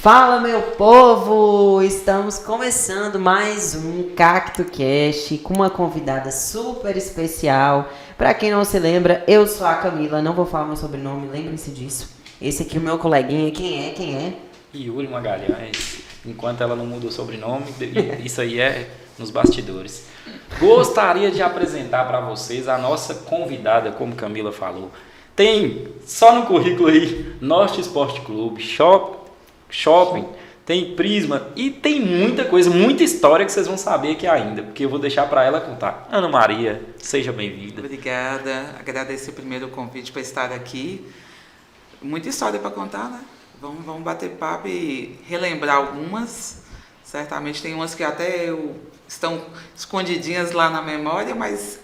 Fala, meu povo! Estamos começando mais um CactoCast com uma convidada super especial. Para quem não se lembra, eu sou a Camila, não vou falar meu sobrenome, lembrem-se disso. Esse aqui é o meu coleguinha, quem é? Yuri Magalhães, enquanto ela não muda o sobrenome, isso aí é nos bastidores. Gostaria de apresentar para vocês a nossa convidada, como Camila falou. Tem só no currículo aí Norte Esporte Clube, shopping, tem Prisma e tem muita coisa, muita história que vocês vão saber aqui ainda, porque eu vou deixar para ela contar. Ana Maria, seja bem-vinda. Obrigada, agradeço primeiro o convite para estar aqui. Muita história para contar, né? Vamos bater papo e relembrar algumas. Certamente tem umas que até estão escondidinhas lá na memória, mas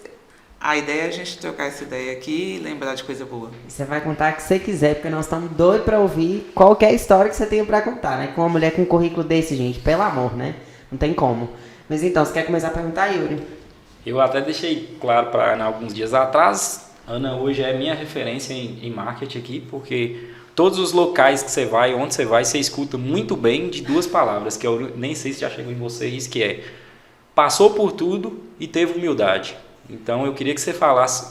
a ideia é a gente trocar essa ideia aqui e lembrar de coisa boa. Você vai contar o que você quiser, porque nós estamos doidos para ouvir qualquer história que você tenha para contar, né? Com uma mulher com um currículo desse, gente, pelo amor, né? Não tem como. Mas então, você quer começar a perguntar, Yuri? Eu até deixei claro para a Ana alguns dias atrás. Ana hoje é minha referência em marketing aqui, porque todos os locais que você vai, onde você vai, você escuta muito bem de duas palavras, que eu nem sei se já chegou em vocês, que é passou por tudo e teve humildade. Então eu queria que você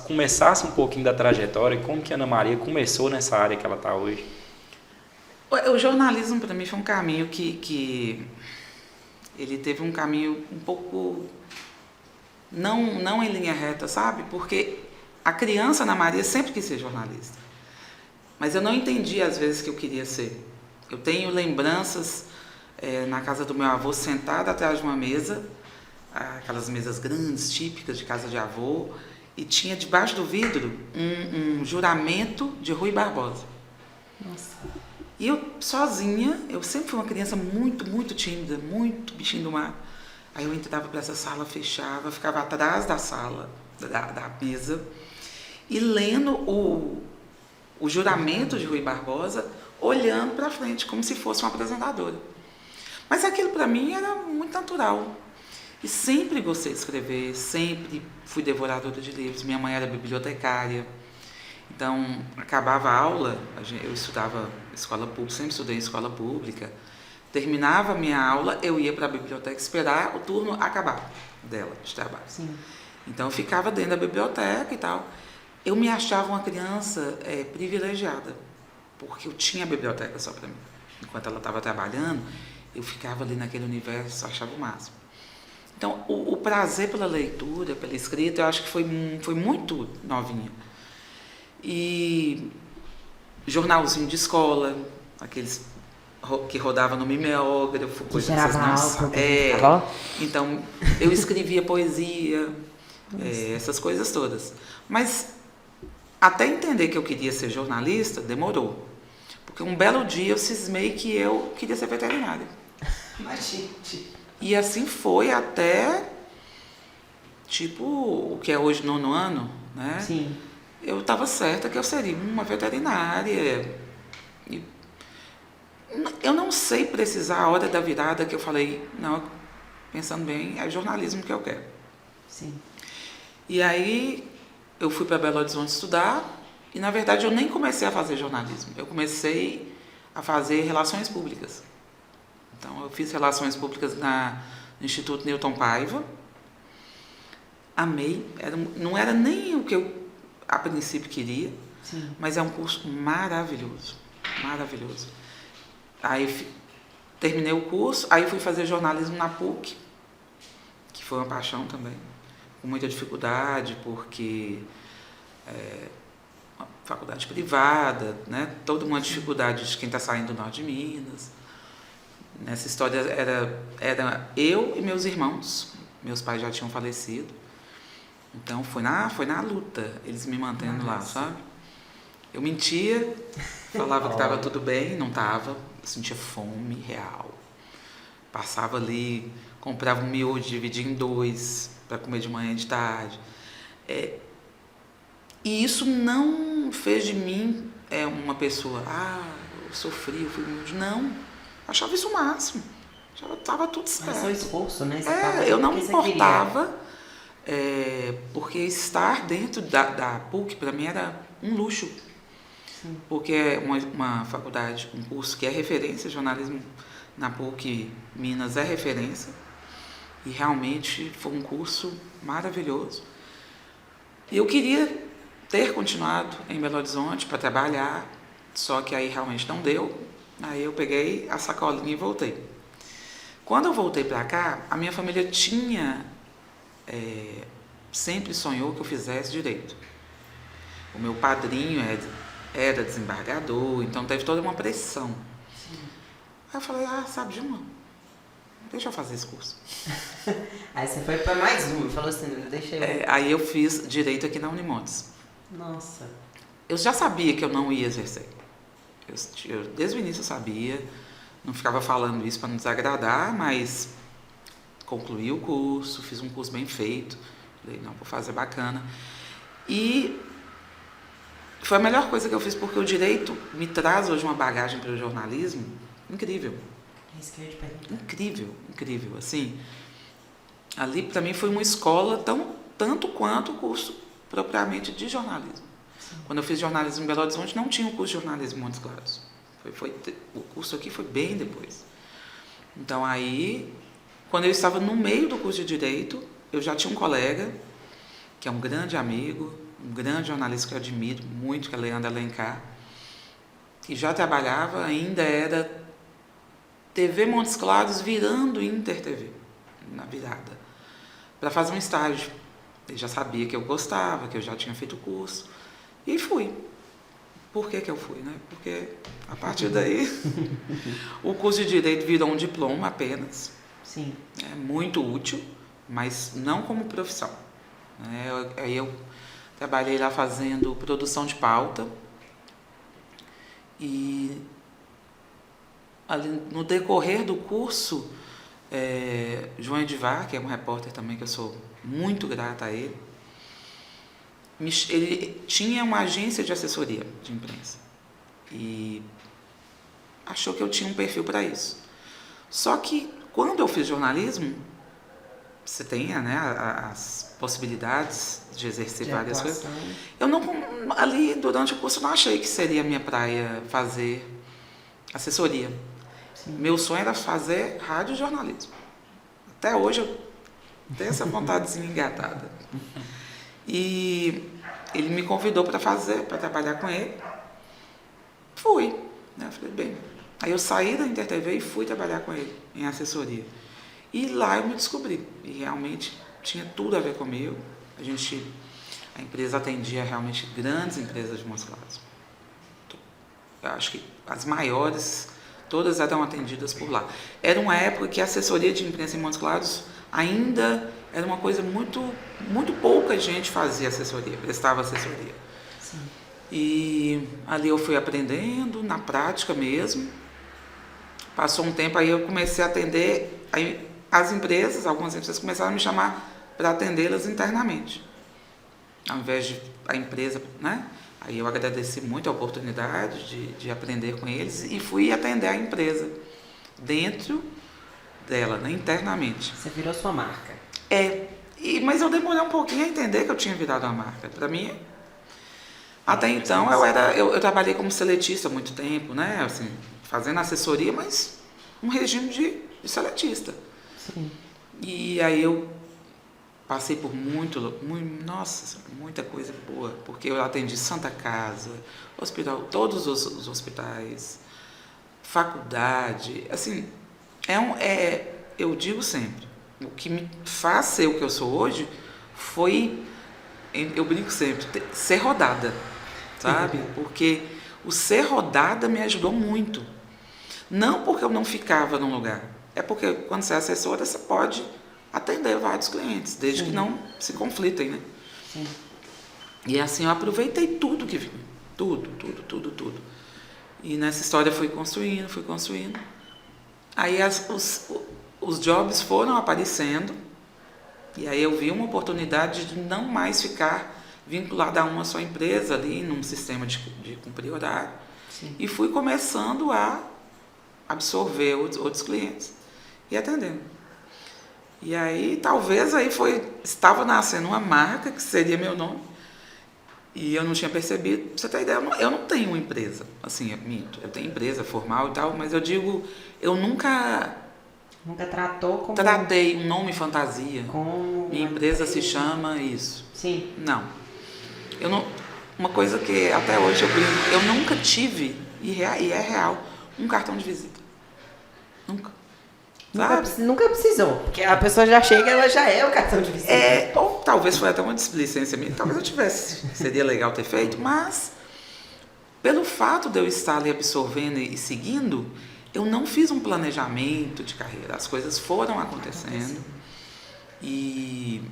começasse um pouquinho da trajetória, como que a Ana Maria começou nessa área que ela está hoje. O jornalismo para mim foi um caminho que ele teve um caminho um pouco não em linha reta, sabe? Porque a criança Ana Maria sempre quis ser jornalista. Mas eu não entendi às vezes que eu queria ser. Eu tenho lembranças na casa do meu avô, sentada atrás de uma mesa, aquelas mesas grandes, típicas de casa de avô, e tinha debaixo do vidro um juramento de Rui Barbosa. Nossa. E eu sozinha, eu sempre fui uma criança muito, muito tímida, muito bichinho do mar. Aí eu entrava para essa sala, fechava, ficava atrás da sala, da mesa, e lendo o juramento de Rui Barbosa, olhando para frente, como se fosse uma apresentadora. Mas aquilo para mim era muito natural. E sempre gostei de escrever, sempre fui devoradora de livros. Minha mãe era bibliotecária. Então, acabava a aula, eu estudava escola pública, sempre estudei em escola pública. Terminava a minha aula, eu ia para a biblioteca esperar o turno acabar dela, de trabalho. Sim. Então, eu ficava dentro da biblioteca e tal. Eu me achava uma criança privilegiada, porque eu tinha a biblioteca só para mim. Enquanto ela estava trabalhando, eu ficava ali naquele universo, achava o máximo. Então, o prazer pela leitura, pela escrita, eu acho que foi muito novinha. E jornalzinho de escola, aqueles que rodavam no mimeógrafo, Que coisa que vocês não sabem. Então, eu escrevia poesia, essas coisas todas. Mas, até entender que eu queria ser jornalista, demorou. Porque um belo dia eu cismei que eu queria ser veterinária. Imagina. E assim foi até, tipo, o que é hoje 9º ano, né? Sim. Eu estava certa que eu seria uma veterinária. E eu não sei precisar a hora da virada que eu falei, não, pensando bem, é jornalismo que eu quero. Sim. E aí eu fui para Belo Horizonte estudar e, na verdade, eu nem comecei a fazer jornalismo. Eu comecei a fazer relações públicas. Então, eu fiz relações públicas no Instituto Newton Paiva. Amei. Não era nem o que eu, a princípio, queria. Sim. Mas é um curso maravilhoso. Maravilhoso. Aí, terminei o curso. Aí, fui fazer jornalismo na PUC, que foi uma paixão também. Com muita dificuldade, porque uma faculdade privada, né? Toda uma dificuldade de quem está saindo do norte de Minas. Nessa história era eu e meus irmãos. Meus pais já tinham falecido. Então foi na luta, eles me mantendo lá, sabe? Eu mentia, falava que estava tudo bem, não estava. Eu sentia fome real. Passava ali, comprava um miojo, dividia em 2 para comer de manhã e de tarde. E isso não fez de mim uma pessoa, eu sofri, eu fui humilde. Não. Achava isso o máximo. Já estava tudo certo. Mas foi esforço, né? Eu não me importava, porque estar dentro da PUC, para mim, era um luxo. porque é uma faculdade, um curso que é referência, jornalismo na PUC Minas é referência, e realmente foi um curso maravilhoso. E eu queria ter continuado em Belo Horizonte para trabalhar, só que aí realmente não deu, aí eu peguei a sacolinha e voltei. Quando eu voltei para cá, a minha família sempre sonhou que eu fizesse direito. O meu padrinho era desembargador, então teve toda uma pressão. Sim. Aí eu falei, sabe de uma? Deixa eu fazer esse curso. Aí você foi para mais um, falou assim, deixa eu... Aí eu fiz direito aqui na Unimontes. Nossa. Eu já sabia que eu não ia exercer. Eu desde o início eu sabia, não ficava falando isso para não desagradar, mas concluí o curso, fiz um curso bem feito. Falei, não, vou fazer bacana. E foi a melhor coisa que eu fiz, porque o direito me traz hoje uma bagagem para o jornalismo incrível. É isso que eu ia te perguntar. Incrível, incrível. Assim, ali para mim foi uma escola tanto quanto o curso propriamente de jornalismo. Sim. Quando eu fiz jornalismo em Belo Horizonte, não tinha o curso de jornalismo em Montes Claros. O curso aqui foi bem depois. Então aí, quando eu estava no meio do curso de Direito, eu já tinha um colega, que é um grande amigo, um grande jornalista que eu admiro muito, que é Leandro Alencar, que já trabalhava, ainda era TV Montes Claros virando Inter TV, na virada, para fazer um estágio. Ele já sabia que eu gostava, que eu já tinha feito o curso, e fui. Por que eu fui, né? Porque a partir daí o curso de Direito virou um diploma apenas. Sim. É muito útil, mas não como profissão. Aí eu trabalhei lá fazendo produção de pauta e ali, no decorrer do curso, João Edivar, que é um repórter também que eu sou muito grata a ele, ele tinha uma agência de assessoria de imprensa e achou que eu tinha um perfil para isso. Só que quando eu fiz jornalismo, você tem, né, as possibilidades de exercer várias coisas. Eu não, ali durante o curso, eu não achei que seria a minha praia fazer assessoria. Sim. Meu sonho era fazer radiojornalismo. Até hoje eu tenho essa vontadezinha engatada. E ele me convidou para trabalhar com ele. Fui. Né? Eu falei, bem. Aí eu saí da Inter TV e fui trabalhar com ele em assessoria. E lá eu me descobri. E realmente tinha tudo a ver comigo. A empresa atendia realmente grandes empresas de Montes Claros. Eu acho que as maiores, todas eram atendidas por lá. Era uma época que a assessoria de imprensa em Montes Claros ainda era uma coisa muito, muito pouca gente fazia assessoria, prestava assessoria. Sim. E ali eu fui aprendendo, na prática mesmo. Passou um tempo, aí eu comecei a atender, aí as empresas, algumas empresas começaram a me chamar para atendê-las internamente. Ao invés de a empresa, né? Aí eu agradeci muito a oportunidade de aprender com eles e fui atender a empresa dentro dela, né? Internamente. Você virou sua marca. Mas eu demorei um pouquinho a entender que eu tinha virado uma marca. Para mim, até então eu trabalhei como seletista há muito tempo, né? Assim, fazendo assessoria, mas um regime de seletista. Sim. E aí eu passei por muita coisa boa, porque eu atendi Santa Casa, hospital, todos os hospitais, faculdade, assim, eu digo sempre, o que me faz ser o que eu sou hoje foi, eu brinco sempre, ser rodada, sabe? Porque o ser rodada me ajudou muito. Não porque eu não ficava num lugar, é porque quando você é assessora, você pode atender vários clientes, desde que não se conflitem, né? Sim. E assim, eu aproveitei tudo que vi. Tudo. E nessa história fui construindo. Aí os jobs foram aparecendo, e aí eu vi uma oportunidade de não mais ficar vinculada a uma só empresa ali, num sistema de cumprir horário. Sim. E fui começando a absorver outros clientes e atendendo. E aí, talvez, estava nascendo uma marca, que seria meu nome, E eu não tinha percebido. Pra você ter ideia, eu não tenho uma empresa. Assim, eu tenho empresa formal e tal, mas eu digo, eu nunca tratou como... tratei um nome fantasia. Como Minha empresa se chama isso. Sim. Não. Eu não. Uma coisa que até hoje eu brinco, eu nunca tive, e é real, um cartão de visita. Nunca. Nunca precisou. Porque a pessoa já chega, ela já é o cartão de visita. Ou talvez foi até uma displicência minha. Talvez eu tivesse. Seria legal ter feito, mas pelo fato de eu estar ali absorvendo e seguindo, eu não fiz um planejamento de carreira. As coisas foram acontecendo. E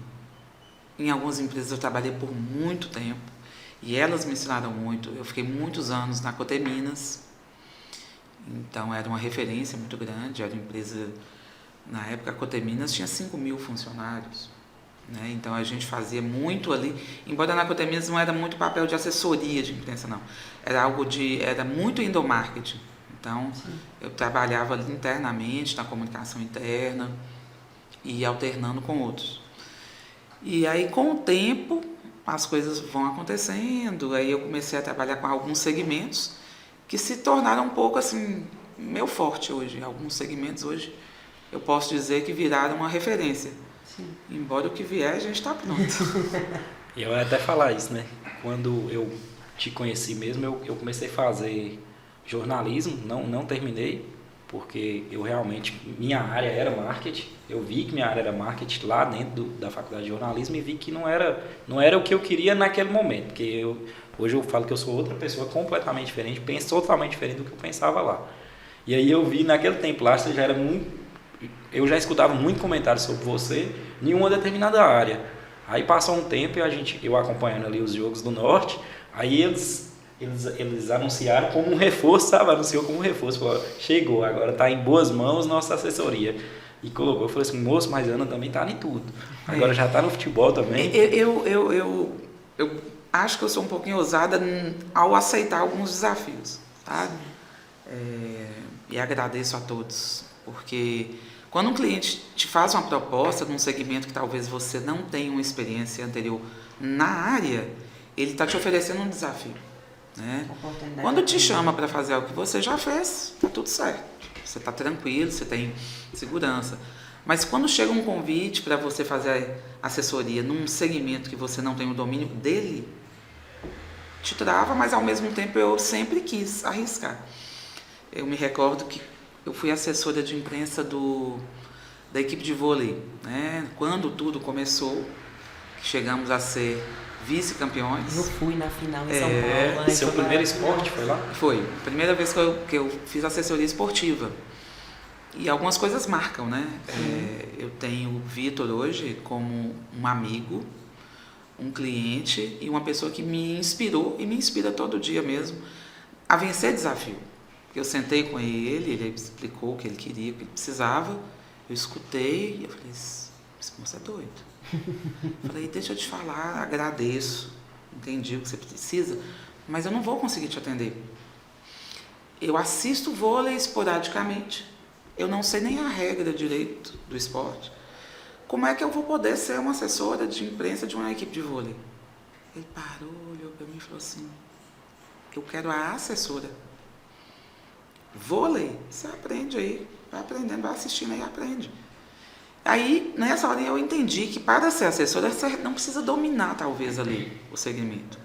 em algumas empresas eu trabalhei por muito tempo. E elas me ensinaram muito. Eu fiquei muitos anos na Coteminas. Então era uma referência muito grande. Era uma empresa, na época a Coteminas tinha 5.000 funcionários. Né? Então a gente fazia muito ali. Embora na Coteminas não era muito papel de assessoria de imprensa, não. Era muito endomarketing. Então eu trabalhava ali internamente, na comunicação interna e alternando com outros. E aí com o tempo as coisas vão acontecendo. Aí eu comecei a trabalhar com alguns segmentos que se tornaram um pouco assim, meu forte hoje. Alguns segmentos hoje eu posso dizer que viraram uma referência. Sim. Embora o que vier, a gente está pronto. E eu ia até falar isso, né? Quando eu te conheci mesmo, eu comecei a fazer jornalismo, não terminei, porque eu realmente, minha área era marketing. Eu vi que minha área era marketing lá dentro da faculdade de jornalismo e vi que não era o que eu queria naquele momento, porque hoje eu falo que eu sou outra pessoa completamente diferente, penso totalmente diferente do que eu pensava lá. E aí eu vi naquele tempo lá, você já era eu já escutava muito comentário sobre você em uma determinada área. Aí passou um tempo e eu acompanhando ali os Jogos do Norte, aí eles anunciaram como um reforço, sabe? Anunciou como um reforço, falou, chegou, agora está em boas mãos nossa assessoria. E colocou, eu falei assim, moço, mas Ana também está em tudo. Agora já está no futebol também. Eu acho que eu sou um pouquinho ousada ao aceitar alguns desafios, sabe? E agradeço a todos, porque quando um cliente te faz uma proposta num segmento que talvez você não tenha uma experiência anterior na área, ele está te oferecendo um desafio. Né? Quando te chama para fazer algo que você já fez, está tudo certo. Você está tranquilo, você tem segurança. Mas quando chega um convite para você fazer assessoria num segmento que você não tem o domínio dele, te trava, mas ao mesmo tempo eu sempre quis arriscar. Eu me recordo que eu fui assessora de imprensa da equipe de vôlei. Né? Quando tudo começou, chegamos a ser vice-campeões. Eu fui na final em São Paulo. Seu primeiro esporte foi lá? Foi. Primeira vez que eu fiz assessoria esportiva. E algumas coisas marcam, né? Eu tenho o Vitor hoje como um amigo, um cliente e uma pessoa que me inspirou e me inspira todo dia mesmo a vencer desafio. Eu sentei com ele explicou o que ele queria, o que ele precisava, eu escutei e eu falei, esse moço é doido. Falei, deixa eu te falar, agradeço, entendi o que você precisa, mas eu não vou conseguir te atender. Eu assisto vôlei esporadicamente, eu não sei nem a regra direito do esporte. Como é que eu vou poder ser uma assessora de imprensa de uma equipe de vôlei? Ele parou, olhou para mim e falou assim, eu quero a assessora. Vôlei, você aprende aí, vai aprendendo, vai assistindo aí, aprende. Aí, nessa hora, eu entendi que para ser assessora, você não precisa dominar, talvez, ali o segmento.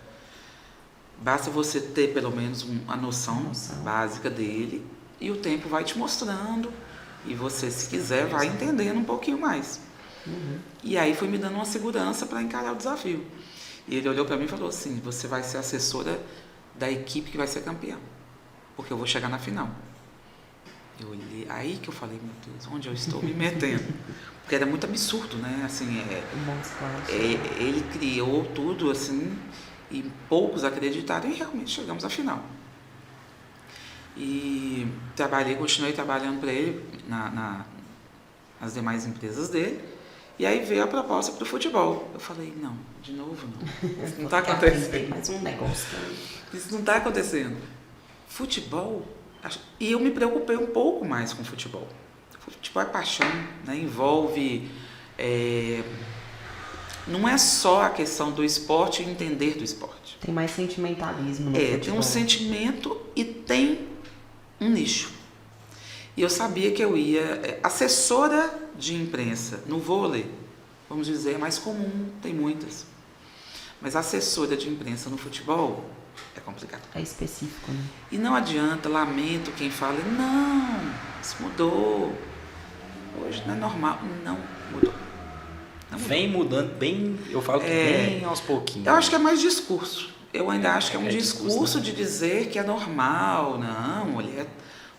Basta você ter, pelo menos, a noção básica dele e o tempo vai te mostrando e você, se quiser, vai entendendo um pouquinho mais. E aí foi me dando uma segurança para encarar o desafio. E ele olhou para mim e falou assim, você vai ser assessora da equipe que vai ser campeã, porque eu vou chegar na final. Eu olhei, aí que eu falei, meu Deus, onde eu estou me metendo? Porque era muito absurdo, né? Assim, ele criou tudo assim, e poucos acreditaram e realmente chegamos à final. E continuei trabalhando para ele nas demais empresas dele, e aí veio a proposta para o futebol. Eu falei, não, de novo não. Isso não está acontecendo. Mais um negócio. Isso não está acontecendo. Futebol? E eu me preocupei um pouco mais com futebol. Futebol é paixão, né? Envolve não é só a questão do esporte e entender do esporte. Tem mais sentimentalismo no futebol. Tem um sentimento e tem um nicho. E eu sabia que eu ia... assessora de imprensa no vôlei, vamos dizer, é mais comum, tem muitas. Mas assessora de imprensa no futebol é complicado. É específico, né? E não adianta, lamento quem fala, não, isso mudou. Hoje não é normal. Não mudou. Não mudou. Vem mudando bem, eu falo que bem aos pouquinhos. Eu acho que é mais discurso. Eu ainda acho que é um discurso, discurso, de dizer que é normal. Não, mulher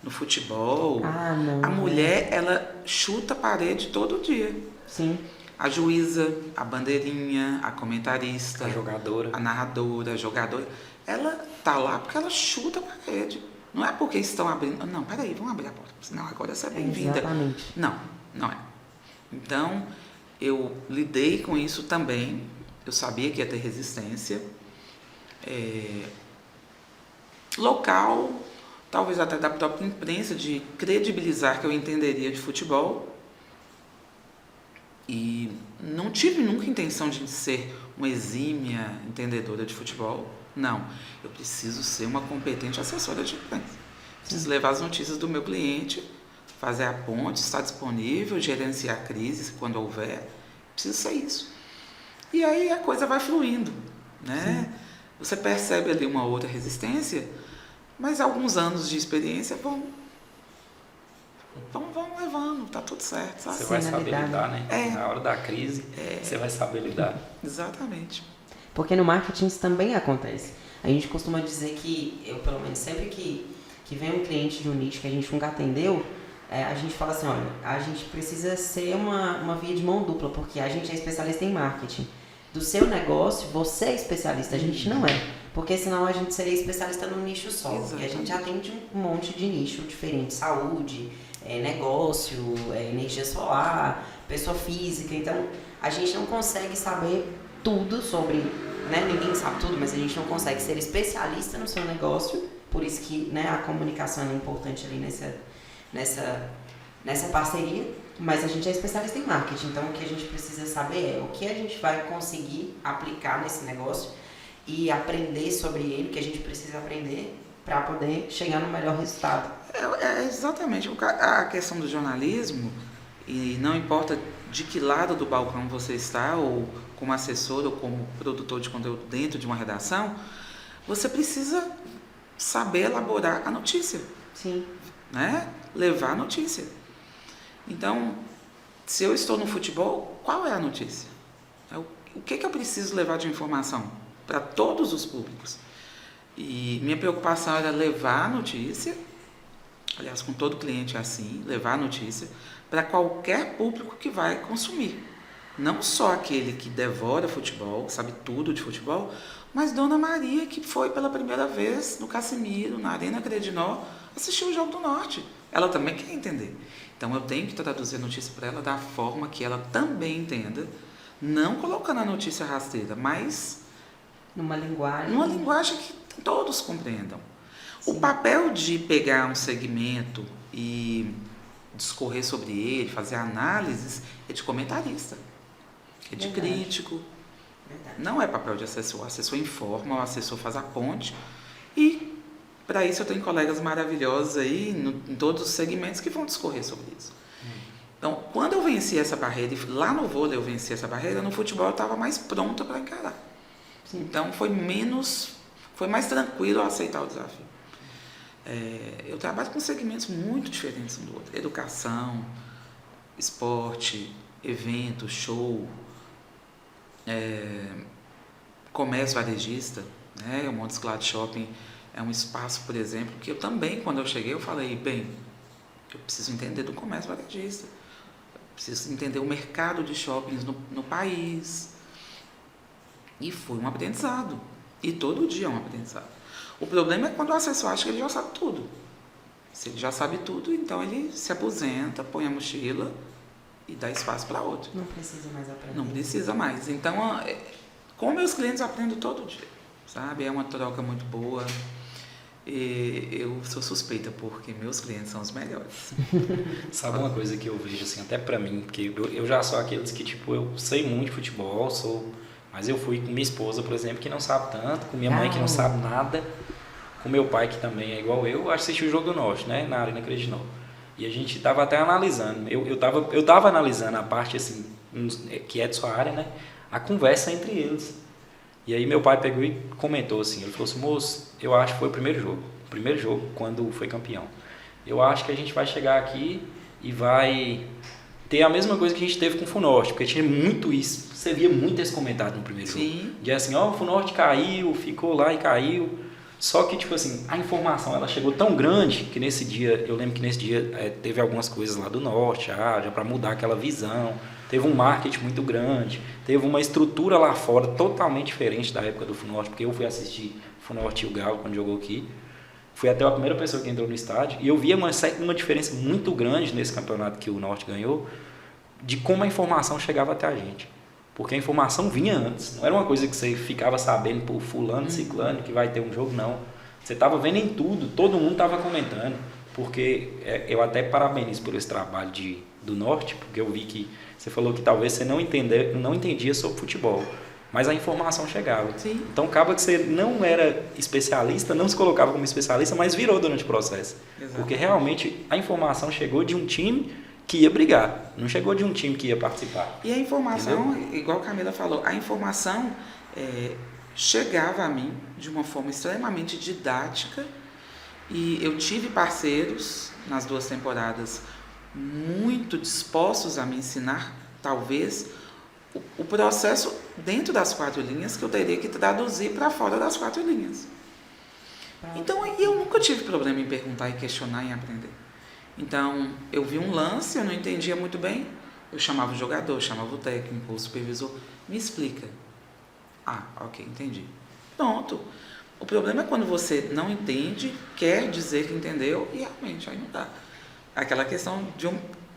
no futebol. Não. A mulher, ela chuta a parede todo dia. Sim. A juíza, a bandeirinha, a comentarista, A jogadora. a narradora, a jogadora. Ela tá lá porque ela chuta a parede. Não é porque estão abrindo. Não, peraí, vamos abrir a porta. Senão agora você é bem-vinda. Exatamente. Não, não é. Então, eu lidei com isso também. Eu sabia que ia ter resistência. Local, talvez até da própria imprensa, de credibilizar que eu entenderia de futebol. E não tive nunca intenção de ser uma exímia entendedora de futebol. Não. Eu preciso ser uma competente assessora de imprensa. Preciso levar as notícias do meu cliente, fazer a ponte, estar disponível, gerenciar crises quando houver. Preciso ser isso. E aí a coisa vai fluindo, né? Sim. Você percebe ali uma outra resistência, mas alguns anos de experiência vão levando, tá tudo certo, sabe? Você vai saber lidar, né? Na hora da crise, você vai saber lidar. Exatamente. Porque no marketing isso também acontece. A gente costuma dizer que, eu pelo menos sempre que vem um cliente de um nicho que a gente nunca atendeu, a gente fala assim, olha, a gente precisa ser uma via de mão dupla, porque a gente é especialista em marketing. Do seu negócio, você é especialista, a gente não é. Porque senão a gente seria especialista num nicho só. Exatamente. E a gente atende um monte de nicho diferente. Saúde, negócio, energia solar, pessoa física. Então, a gente não consegue saber tudo sobre... Né? Ninguém sabe tudo, mas a gente não consegue ser especialista no seu negócio. Por isso que, né, a comunicação é importante ali nessa parceria. Mas a gente é especialista em marketing, então o que a gente precisa saber é o que a gente vai conseguir aplicar nesse negócio e aprender sobre ele, o que a gente precisa aprender para poder chegar no melhor resultado. Exatamente. A questão do jornalismo, e não importa de que lado do balcão você está, ou como assessor, ou como produtor de conteúdo dentro de uma redação, você precisa saber elaborar a notícia. Sim. Né? Levar a notícia. Então, se eu estou no futebol, qual é a notícia? O que eu preciso levar de informação para todos os públicos? E minha preocupação era levar a notícia, aliás, com todo cliente é assim, levar a notícia para qualquer público que vai consumir. Não só aquele que devora futebol, sabe tudo de futebol, mas Dona Maria, que foi pela primeira vez no Cassimiro, na Arena Credinó, assistiu o Jogo do Norte. Ela também quer entender. Então, eu tenho que traduzir a notícia para ela da forma que ela também entenda, não colocando a notícia rasteira, mas... Numa linguagem que todos compreendam. Sim. O papel de pegar um segmento e discorrer sobre ele, fazer análises, é de comentarista, é de crítico. Verdade. Não é papel de assessor. O assessor informa, o assessor faz a ponte e... Para isso eu tenho colegas maravilhosos aí em todos os segmentos que vão discorrer sobre isso. Então, quando eu venci essa barreira, e lá no vôlei eu venci essa barreira, no futebol eu estava mais pronta para encarar. Sim. Então foi mais tranquilo eu aceitar o desafio. Eu trabalho com segmentos muito diferentes um do outro. Educação, esporte, evento, show, comércio varejista, né? O Montes Claros Shopping é um espaço, por exemplo, que eu também, quando eu cheguei, eu falei, bem, eu preciso entender do comércio varejista, eu preciso entender o mercado de shoppings no país. E foi um aprendizado. E todo dia é um aprendizado. O problema é quando o assessor acha que ele já sabe tudo. Se ele já sabe tudo, então ele se aposenta, põe a mochila e dá espaço para outro. Não precisa mais aprender. Não precisa mais. Então, com meus clientes eu aprendo todo dia, sabe? É uma troca muito boa. E eu sou suspeita, porque meus clientes são os melhores. Sabe uma coisa que eu vejo, assim, até pra mim, porque eu já sou aqueles que, tipo, eu sei muito de futebol, mas eu fui com minha esposa, por exemplo, que não sabe tanto, com minha mãe que não sabe nada, com meu pai que também é igual eu assisti o Jogo do Norte, né, na Arena Credinou. E a gente tava até analisando, eu tava analisando a parte, assim, que é de sua área, né, a conversa entre eles. E aí meu pai pegou e comentou assim, ele falou assim, moço, eu acho que foi o primeiro jogo, quando foi campeão. Eu acho que a gente vai chegar aqui e vai ter a mesma coisa que a gente teve com o Funorte, porque tinha muito isso, você via muito esse comentário no primeiro jogo. De assim, ó, o Funorte caiu, ficou lá e caiu. Só que, tipo assim, a informação, ela chegou tão grande que nesse dia, eu lembro que nesse dia teve algumas coisas lá do Norte, já para mudar aquela visão. Teve um marketing muito grande, teve uma estrutura lá fora totalmente diferente da época do Funorte, porque eu fui assistir Funorte e o Galo quando jogou aqui. Fui até a primeira pessoa que entrou no estádio e eu via uma diferença muito grande nesse campeonato que o Norte ganhou, de como a informação chegava até a gente. Porque a informação vinha antes, não era uma coisa que você ficava sabendo por fulano, ciclano, que vai ter um jogo, não. Você estava vendo em tudo, todo mundo estava comentando, porque eu até parabenizo por esse trabalho do Norte, porque eu vi que você falou que talvez você não entendia sobre futebol, mas a informação chegava. Sim. Então acaba que você não era especialista, não se colocava como especialista, mas virou durante o processo. Exato. Porque realmente a informação chegou de um time que ia brigar, não chegou de um time que ia participar. E a informação, igual a Camila falou, a informação chegava a mim de uma forma extremamente didática e eu tive parceiros nas 2 temporadas muito dispostos a me ensinar, talvez, o processo dentro das 4 linhas que eu teria que traduzir para fora das 4 linhas. Então, eu nunca tive problema em perguntar, em questionar, em aprender. Então, eu vi um lance, eu não entendia muito bem, eu chamava o jogador, chamava o técnico, o supervisor, me explica. Ah, ok, entendi. Pronto. O problema é quando você não entende, quer dizer que entendeu e realmente aí não dá. Aquela questão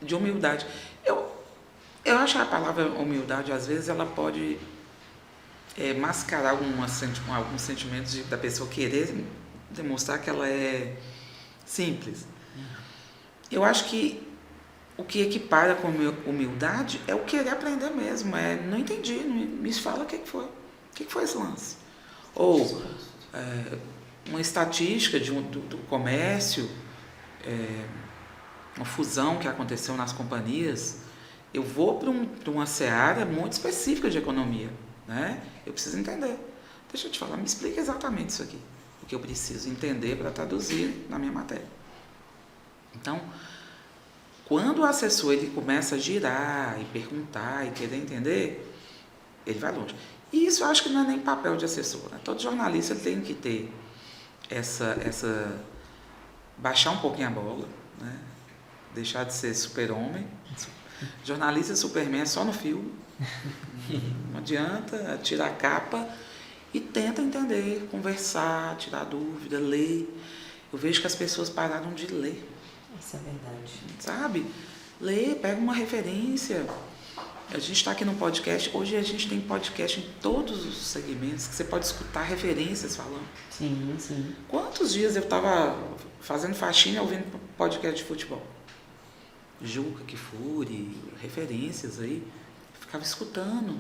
de humildade. Eu acho que a palavra humildade, às vezes, ela pode mascarar alguns sentimentos da pessoa querer demonstrar que ela é simples. Eu acho que o que equipara com humildade é o querer aprender mesmo. Não entendi, me fala o que foi. O que foi esse lance? Ou uma estatística do comércio, uma fusão que aconteceu nas companhias. Eu vou para uma seara muito específica de economia, né? Eu preciso entender. Deixa eu te falar, me explica exatamente isso aqui. O que eu preciso entender para traduzir na minha matéria. Então, quando o assessor ele começa a girar e perguntar e querer entender, ele vai longe. E isso eu acho que não é nem papel de assessor, né? Todo jornalista ele tem que ter baixar um pouquinho a bola, né? Deixar de ser super-homem. Jornalista Superman é só no filme. Não adianta, tira a capa e tenta entender, conversar, tirar dúvida, ler. Eu vejo que as pessoas pararam de ler. Isso é verdade. Sabe? Lê, pega uma referência. A gente está aqui no podcast. Hoje a gente tem podcast em todos os segmentos que você pode escutar referências falando. Sim, sim. Quantos dias eu estava fazendo faxina ouvindo podcast de futebol? Juca, Kfouri, referências aí. Eu ficava escutando.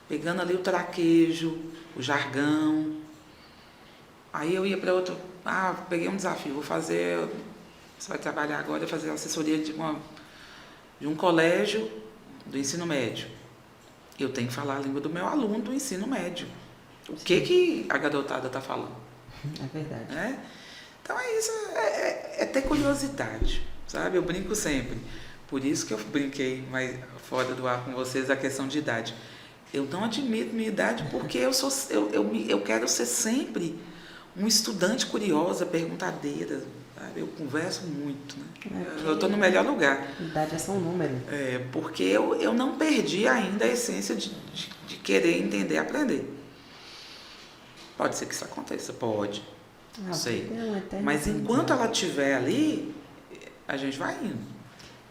Pegando ali o traquejo, o jargão. Aí eu ia para outro... peguei um desafio. Vou fazer... Você vai trabalhar agora, fazer assessoria de um colégio do ensino médio. Eu tenho que falar a língua do meu aluno do ensino médio. O que a garotada está falando? É verdade. Né? Então é isso, é ter curiosidade, sabe? Eu brinco sempre. Por isso que eu brinquei mais fora do ar com vocês a questão de idade. Eu não admito minha idade porque eu quero ser sempre um estudante curiosa, perguntadeira. Eu converso muito, né? Eu estou no melhor lugar. Idade é só um número. Porque eu não perdi ainda a essência de querer entender e aprender. Pode ser que isso aconteça, pode. Não sei. Mas enquanto ela estiver ali, a gente vai indo.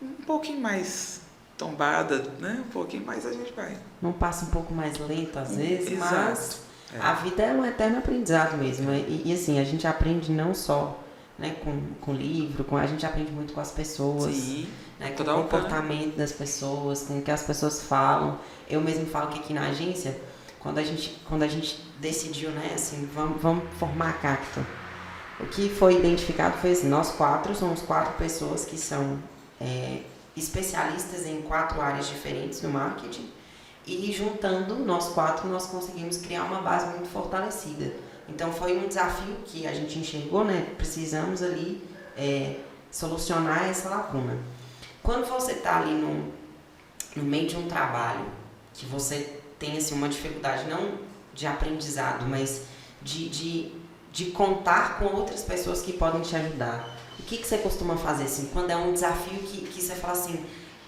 Um pouquinho mais tombada, né? Um pouquinho mais a gente vai. Não passa um pouco mais lento às vezes, Exato. mas A vida é um eterno aprendizado mesmo. E assim, a gente aprende não só, né, com livro, a gente aprende muito com as pessoas. Sim, Né, com o comportamento das pessoas, com o que as pessoas falam. Eu mesmo falo que aqui na agência, quando a gente decidiu, né, assim, vamos formar a Cacto, o que foi identificado foi assim, nós somos 4 pessoas que são especialistas em 4 áreas diferentes no marketing, e juntando nós 4, nós conseguimos criar uma base muito fortalecida. Então foi um desafio que a gente enxergou, né, precisamos ali solucionar essa lacuna. Quando você está ali no meio de um trabalho, que você tem assim, uma dificuldade, não de aprendizado, mas de contar com outras pessoas que podem te ajudar, o que você costuma fazer assim, quando é um desafio que você fala assim,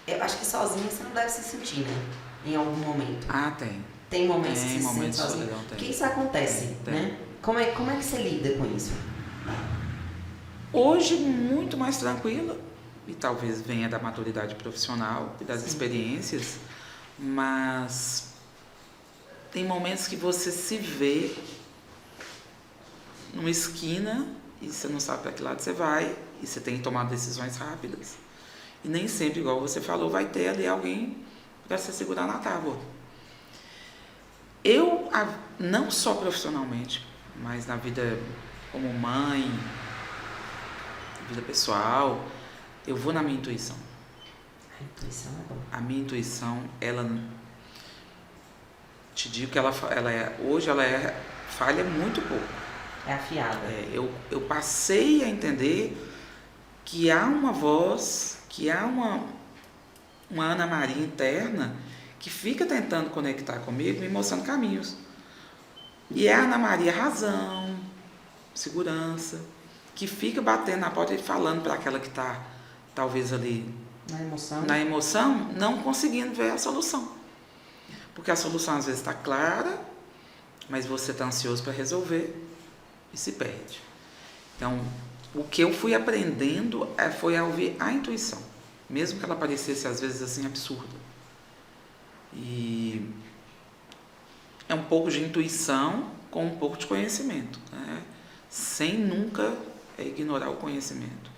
eu acho que sozinho você não deve se sentir, né? Em algum momento. Tem. Tem momentos que você se sente sozinho. Por que isso acontece, né? Como é que você lida com isso? Hoje, muito mais tranquila. E talvez venha da maturidade profissional e das experiências, mas tem momentos que você se vê numa esquina e você não sabe para que lado você vai e você tem que tomar decisões rápidas. E nem sempre, igual você falou, vai ter ali alguém para se segurar na tábua. Eu, não só profissionalmente, mas na vida como mãe, vida pessoal, eu vou na minha intuição. A intuição é bom. A minha intuição, ela... Te digo que hoje ela falha muito pouco. É afiada. Eu passei a entender que há uma voz, que há uma Ana Maria interna que fica tentando conectar comigo, me mostrando caminhos. E é a Ana Maria razão, segurança, que fica batendo na porta e falando para aquela que está talvez ali na emoção, não conseguindo ver a solução. Porque a solução às vezes está clara, mas você está ansioso para resolver e se perde. Então, o que eu fui aprendendo foi a ouvir a intuição, mesmo que ela parecesse às vezes assim absurda. E é um pouco de intuição com um pouco de conhecimento, né? Sem nunca ignorar o conhecimento.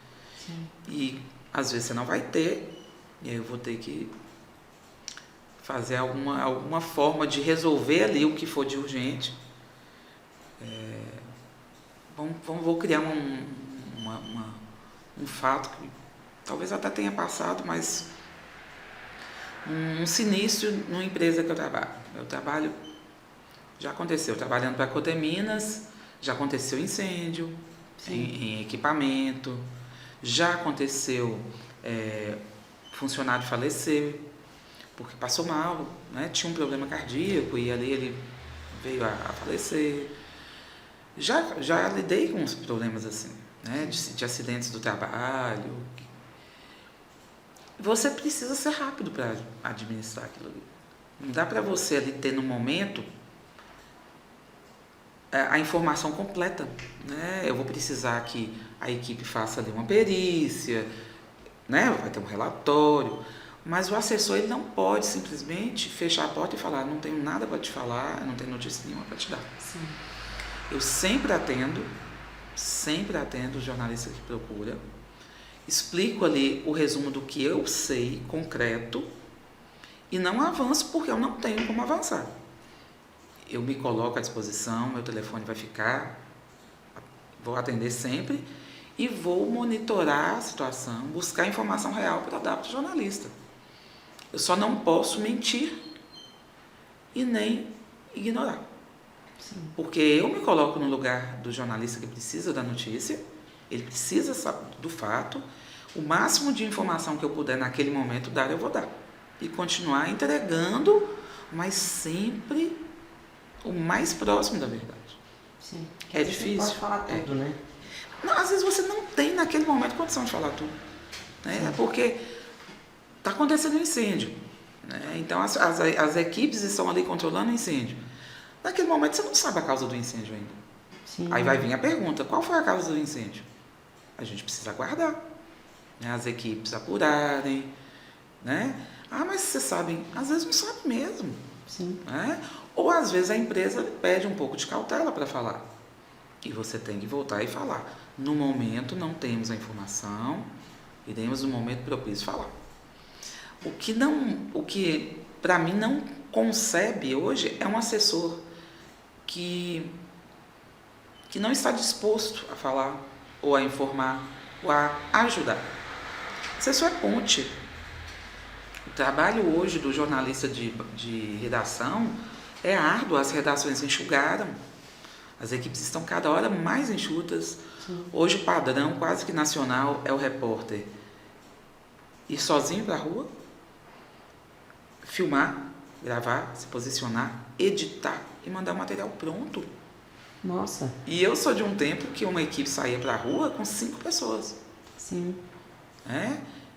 Sim. E às vezes você não vai ter, e aí eu vou ter que fazer alguma forma de resolver ali o que for de urgente. Vou criar um fato que talvez até tenha passado, mas um sinistro numa empresa que eu trabalho. Já aconteceu, trabalhando para a Coteminas, já aconteceu incêndio em equipamento, já aconteceu funcionário falecer porque passou mal, né? Tinha um problema cardíaco e ali ele veio a falecer. Já lidei com uns problemas assim, né? De acidentes do trabalho. Você precisa ser rápido para administrar aquilo ali. Não dá para você ali ter no momento a informação completa, né? Eu vou precisar que a equipe faça ali uma perícia, né? Vai ter um relatório, mas o assessor ele não pode simplesmente fechar a porta e falar, não tenho nada para te falar, não tenho notícia nenhuma para te dar. Sim. Eu sempre atendo o jornalista que procura, explico ali o resumo do que eu sei, concreto, e não avanço porque eu não tenho como avançar. Eu me coloco à disposição, meu telefone vai ficar, vou atender sempre e vou monitorar a situação, buscar informação real para dar para o jornalista. Eu só não posso mentir e nem ignorar. Sim. Porque eu me coloco no lugar do jornalista que precisa da notícia, ele precisa do fato, o máximo de informação que eu puder naquele momento dar, eu vou dar. E continuar entregando, mas sempre o mais próximo da verdade. Sim. É difícil. Você pode falar tudo, né? Não, às vezes você não tem naquele momento condição de falar tudo. Né? Porque está acontecendo um incêndio. Né? Então as equipes estão ali controlando o incêndio. Naquele momento você não sabe a causa do incêndio ainda. Sim. Aí vai vir a pergunta, qual foi a causa do incêndio? A gente precisa aguardar. Né? As equipes apurarem. Né? Ah, mas vocês sabem, às vezes não sabe mesmo. Sim. Né? Ou às vezes a empresa pede um pouco de cautela para falar. E você tem que voltar e falar. No momento não temos a informação, iremos no momento propício falar. O que para mim não concebe hoje é um assessor que não está disposto a falar, ou a informar, ou a ajudar. Assessor é ponte. O trabalho hoje do jornalista de redação é árduo, as redações enxugaram, as equipes estão cada hora mais enxutas. Sim. Hoje o padrão quase que nacional é o repórter ir sozinho para a rua, filmar, gravar, se posicionar, editar e mandar o material pronto. Nossa. E eu sou de um tempo que uma equipe saía para a rua com 5 pessoas. Sim.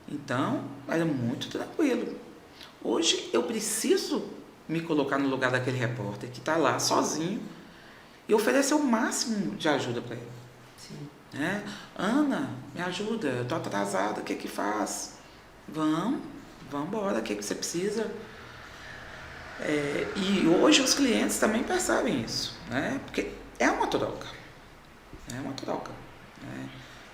Então, era muito tranquilo. Hoje eu preciso me colocar no lugar daquele repórter que está lá sozinho e oferecer o máximo de ajuda para ele. Sim. Ana, me ajuda, eu estou atrasada, o que faz? Vamos embora, o que você precisa? E hoje os clientes também percebem isso, né? Porque é uma troca.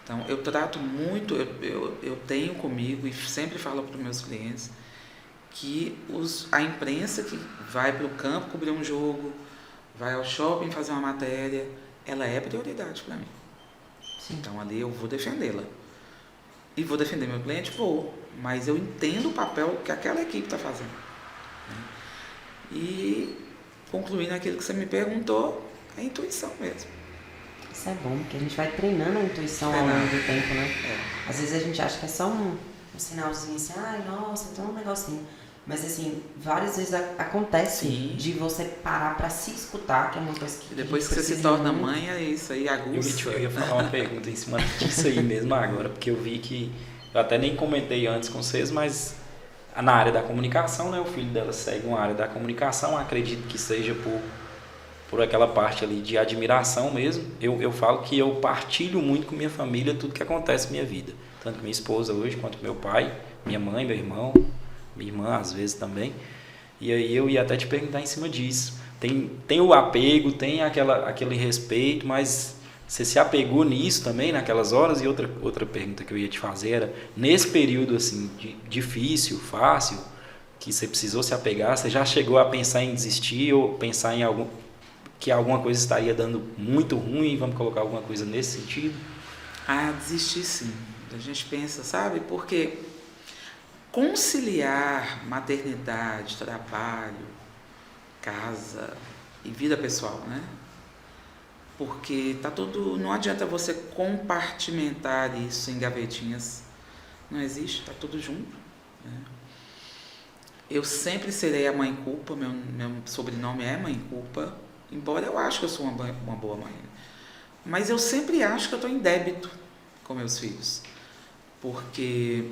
Então, eu trato muito, eu tenho comigo e sempre falo para os meus clientes que a imprensa que vai para o campo cobrir um jogo, vai ao shopping fazer uma matéria, ela é prioridade para mim. Sim. Então, ali eu vou defendê-la. E vou defender meu cliente? Vou. Mas eu entendo o papel que aquela equipe está fazendo. E, concluindo aquilo que você me perguntou, é intuição mesmo. Isso é bom, porque a gente vai treinando a intuição ao longo do tempo, né? Às vezes a gente acha que é só um sinalzinho assim, ai, nossa, então um negocinho. Mas assim, várias vezes acontece de você parar pra se escutar, que é uma coisa que... E depois que você se torna mãe, é isso aí, aguça. Eu ia falar uma pergunta em cima disso aí mesmo agora, porque eu vi que, eu até nem comentei antes com vocês, mas na área da comunicação, né? O filho dela segue uma área da comunicação, acredito que seja por aquela parte ali de admiração mesmo. Eu falo que eu partilho muito com minha família tudo que acontece na minha vida, tanto com minha esposa hoje, quanto meu pai, minha mãe, meu irmão, minha irmã às vezes também. E aí eu ia até te perguntar em cima disso. Tem o apego, tem aquele respeito, mas você se apegou nisso também naquelas horas? E outra pergunta que eu ia te fazer era, nesse período assim, difícil, fácil, que você precisou se apegar, você já chegou a pensar em desistir ou pensar em que alguma coisa estaria dando muito ruim, vamos colocar alguma coisa nesse sentido? Desistir sim. A gente pensa, sabe? Porque conciliar maternidade, trabalho, casa e vida pessoal, né? Porque não adianta você compartimentar isso em gavetinhas. Não existe, tá tudo junto, né? Eu sempre serei a mãe culpa, meu sobrenome é mãe culpa, embora eu acho que eu sou uma boa mãe. Mas eu sempre acho que eu estou em débito com meus filhos, porque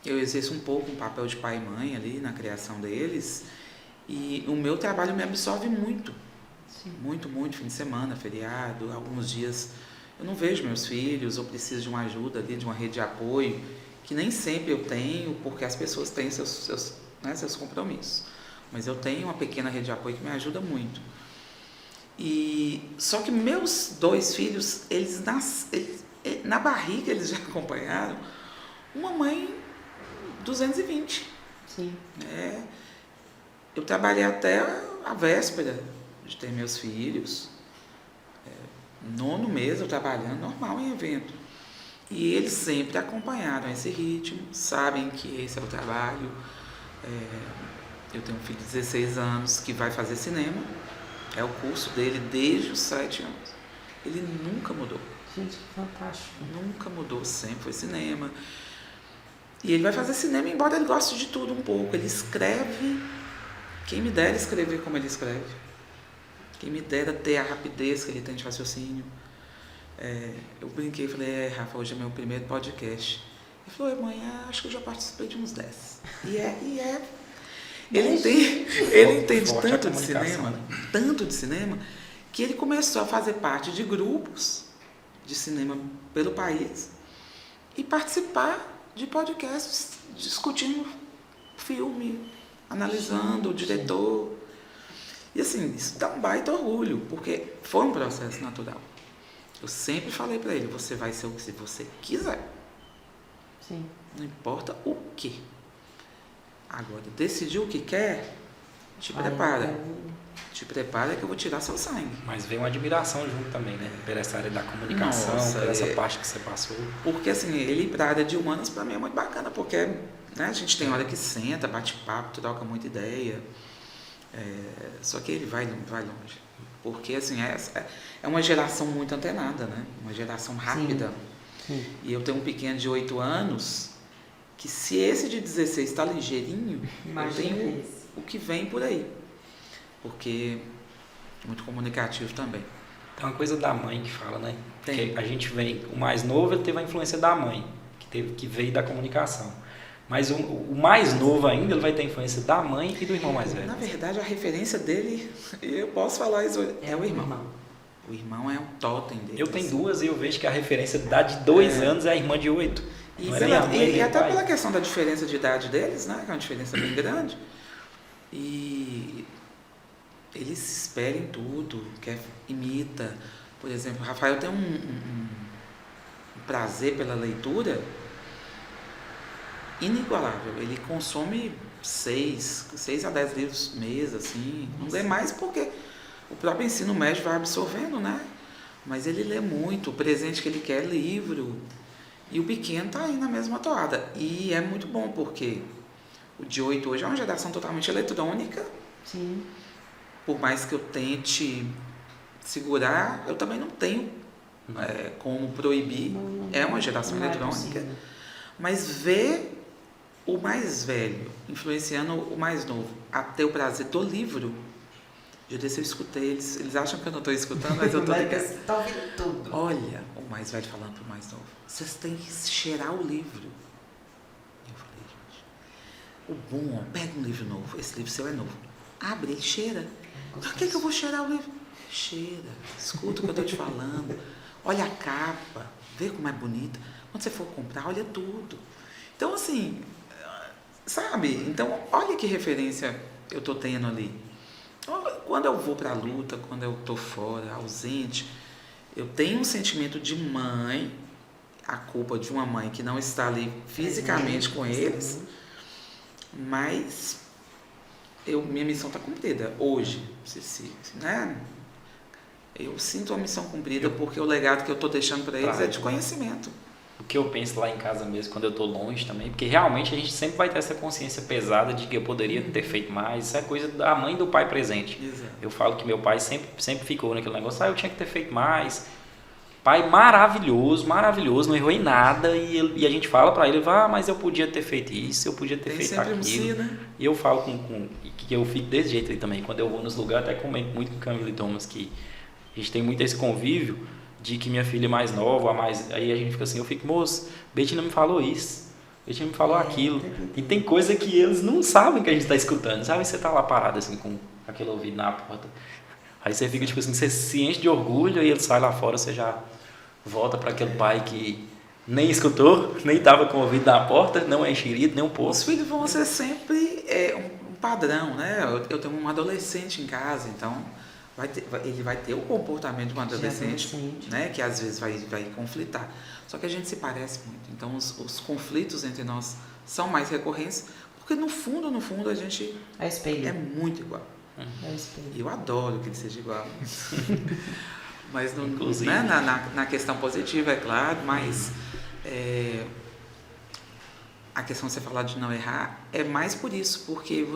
eu exerço um pouco um papel de pai e mãe ali na criação deles, e o meu trabalho me absorve muito. Sim. Muito, fim de semana, feriado, alguns dias eu não vejo meus filhos, ou preciso de uma ajuda ali, de uma rede de apoio, que nem sempre eu tenho, porque as pessoas têm seus compromissos. Mas eu tenho uma pequena rede de apoio que me ajuda muito. Só que meus 2 filhos, eles na barriga eles já acompanharam uma mãe 220. Sim. Eu trabalhei até a véspera de ter meus filhos. 9º mês eu trabalhando normal em evento. E eles sempre acompanharam esse ritmo, sabem que esse é o trabalho. Eu tenho um filho de 16 anos que vai fazer cinema. É o curso dele desde os 7 anos. Ele nunca mudou. Gente, que fantástico. Nunca mudou, sempre foi cinema. E ele vai fazer cinema, embora ele goste de tudo um pouco. Ele escreve, quem me dera escrever como ele escreve. Quem me dera ter a rapidez que ele tem de raciocínio. Eu brinquei e falei, Rafa, hoje é meu primeiro podcast. Ele falou, mãe, acho que eu já participei de uns 10. Ele entende tanto de cinema, que ele começou a fazer parte de grupos de cinema pelo país e participar de podcasts discutindo filme, analisando o diretor. E assim, isso dá um baita orgulho, porque foi um processo natural. Eu sempre falei para ele, você vai ser o que você quiser. Sim. Não importa o que. Agora, decidiu o que quer, te prepara. Te prepara que eu vou tirar seu sangue. Mas veio uma admiração junto também, né? Por essa área da comunicação, Nossa, por essa parte que você passou. Porque assim, ele ir para a área de humanas para mim é muito bacana, porque né, a gente tem hora que senta, bate papo, troca muita ideia. Só que ele vai longe. Porque assim, é uma geração muito antenada, né? Uma geração rápida. Sim. E eu tenho um pequeno de 8 anos, que se esse de 16 está ligeirinho, Imagina eu tenho esse. o que vem por aí. Porque é muito comunicativo também. Tem uma coisa da mãe que fala, né? Tem. Que a gente vem, o mais novo ele teve a influência da mãe, que veio da comunicação. Mas o mais novo ainda, ele vai ter a influência da mãe e do irmão mais velho. Na verdade, a referência dele, eu posso falar isso, é o irmão. O irmão é um totem dele. Eu tenho duas e eu vejo que a referência da de 2 anos é a irmã de 8. E até pela questão da diferença de idade deles, né? Que é uma diferença bem grande. E eles se esperam em tudo, imita. Por exemplo, o Rafael tem um prazer pela leitura inigualável. Ele consome 6 a 10 livros mês, assim. Não lê mais porque o próprio ensino médio vai absorvendo, né? Mas ele lê muito. O presente que ele quer é livro. E o pequeno tá aí na mesma toada. E é muito bom porque o de 8 hoje é uma geração totalmente eletrônica. Sim. Por mais que eu tente segurar, eu também não tenho como proibir. É uma geração eletrônica. Mas ver o mais velho influenciando o mais novo a ter o prazer do livro, eu escutei eles acham que eu não estou escutando, mas eu estou ligado. Você está ouvindo tudo. Olha, o mais velho falando pro mais novo, vocês têm que cheirar o livro. Eu falei, gente, o bom, pega um livro novo, esse livro seu é novo, abre ele, cheira. Por que eu vou cheirar o livro? Cheira, escuta o que eu estou te falando, olha a capa, vê como é bonita. Quando você for comprar, olha tudo. Então, assim, sabe? Então, olha que referência eu estou tendo ali. Quando eu vou para a luta, quando eu estou fora, ausente, eu tenho um sentimento de mãe, a culpa de uma mãe que não está ali fisicamente com eles, mas minha missão está cumprida hoje, né? Eu sinto a missão cumprida porque o legado que eu estou deixando para eles é de conhecimento. O que eu penso lá em casa mesmo, quando eu tô longe também, porque realmente a gente sempre vai ter essa consciência pesada de que eu poderia ter feito mais, isso é coisa da mãe e do pai presente. Exato. Eu falo que meu pai sempre ficou naquele negócio, eu tinha que ter feito mais. Pai maravilhoso, não errou em nada, e a gente fala pra ele, mas eu podia ter feito isso, eu podia ter feito aquilo. Né? E eu falo que eu fico desse jeito aí também, quando eu vou nos lugares, até comento muito com Camila e Thomas, que a gente tem muito esse convívio, de que minha filha é mais nova, aí a gente fica assim, eu fico, moço, Betina me falou isso, Betina me falou aquilo, e tem coisa que eles não sabem que a gente está escutando, sabe? Você tá lá parado assim, com aquele ouvido na porta, aí você fica tipo assim, você se enche de orgulho, e ele sai lá fora, você já volta para aquele pai que nem escutou, nem estava com o ouvido na porta, não é enxerido, nem um pouco. Os filhos vão ser sempre um padrão, né? Eu tenho um adolescente em casa, então ele vai ter o comportamento de um adolescente, né, que às vezes vai conflitar. Só que a gente se parece muito. Então, os conflitos entre nós são mais recorrentes, porque no fundo, a gente é muito igual. E eu adoro que ele seja igual. Mas né, na questão positiva, é claro, mas a questão de você falar de não errar é mais por isso, porque